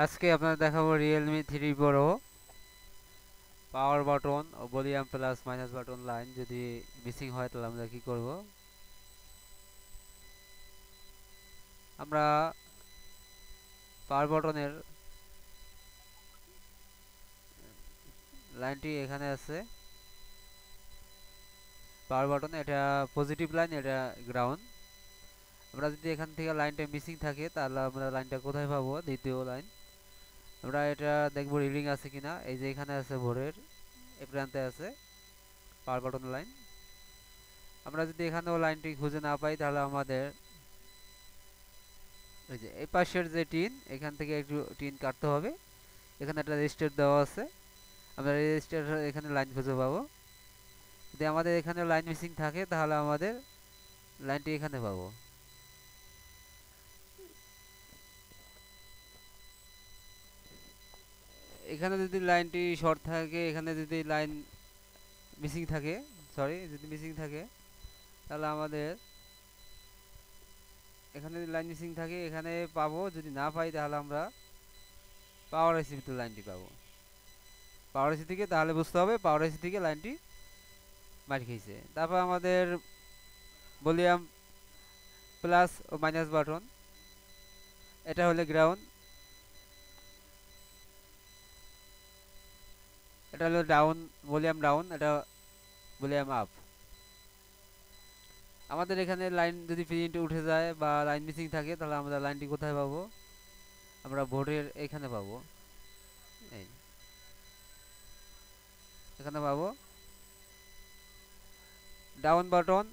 আজকে আপনাদের দেখাবো রিয়েলমি 3 প্রো পাওয়ার বাটন ও volume plus minus button line যদি মিসিং হয় তাহলে আমরা কি করব। আমরা পাওয়ার বাটনের লাইনটি এখানে আছে। পাওয়ার বাটন এটা পজিটিভ লাইন, এটা গ্রাউন্ড। আমরা যদি এখান থেকে লাইনটা মিসিং থাকে তাহলে আমরা লাইনটা কোথায় পাবো? দ্বিতীয় লাইন আমরা এটা দেখবো রিডিং আছে কিনা। এই যে এখানে আছে ভোরের এই প্রান্তে আছে পাওয়ার বাটন লাইন। আমরা যদি এখানেও লাইনটি খুঁজে না পাই তাহলে আমাদের এই যে এই পাশের যে টিন, এখান থেকে একটু টিন কাটতে হবে। এখানে একটা রেজিস্টার দেওয়া আছে, আমরা রেজিস্টার এখানে লাইন খুঁজে পাবো। যদি আমাদের এখানে লাইন মিসিং থাকে তাহলে আমাদের লাইনটি এখানে পাবো। এখানে যদি লাইনটি শর্ট থাকে, এখানে যদি লাইন মিসিং থাকে, যদি মিসিং থাকে তাহলে আমাদের এখানে যদি লাইন মিসিং থাকে এখানে পাবো। যদি না পাই তাহলে আমরা পাওয়ার আইসিতে লাইনটি পাবো। পাওয়ার আইসি থেকে তাহলে বুঝতে হবে পাওয়ার আইসি থেকে লাইনটি মার খেয়েছে। তারপর আমাদের ভলিউম প্লাস ও মাইনাস বাটন, এটা হলো গ্রাউন্ড, এটা হলো ডাউন, ভলিউম ডাউন, এটা ভলিউম আপ। আমাদের এখানে লাইন যদি প্রিন্ট উঠে যায় বা লাইন মিসিং থাকে তাহলে আমরা লাইনটি কোথায় পাবো? আমরা বোর্ডের এখানে পাবো, এই এখানে পাবো down button,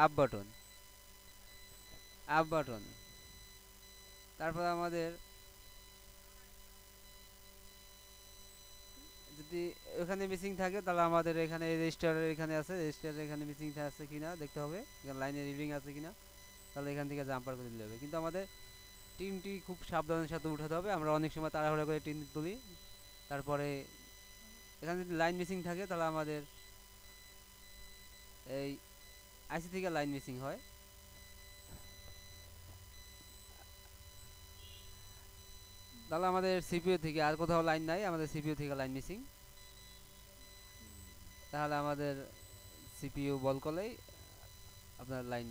up button, up button. তারপর আমাদের যদি এখানে মিসিং থাকে তাহলে আমাদের এখানে রেজিস্টারের এখানে আছে, রেজিস্টারের এখানে মিসিং আছে কিনা দেখতে হবে, এখানে লাইনে রিডিং আছে কিনা। তাহলে এখান থেকে জাম্পার করে দিলে হবে। কিন্তু আমাদের টিনটি খুব সাবধানের সাথে উঠাতে হবে। আমরা অনেক সময় তাড়াহুড়া করে টিন তুলি, তারপরে এখানে যদি লাইন মিসিং থাকে তাহলে আমাদের এই আইসি থেকে লাইন মিসিং হয়। তাহলে আমাদের সিপিইউ থেকে আর কোথাও লাইন নাই, আমাদের সিপিইউ থেকে লাইন মিসিং। তাহলে আমাদের সিপিইউ বল করলেই আপনার লাইন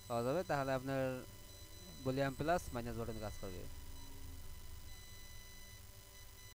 পাওয়া যাবে। তাহলে আপনার ভলিউম প্লাস মাইনাস বাটন কাজ করবে।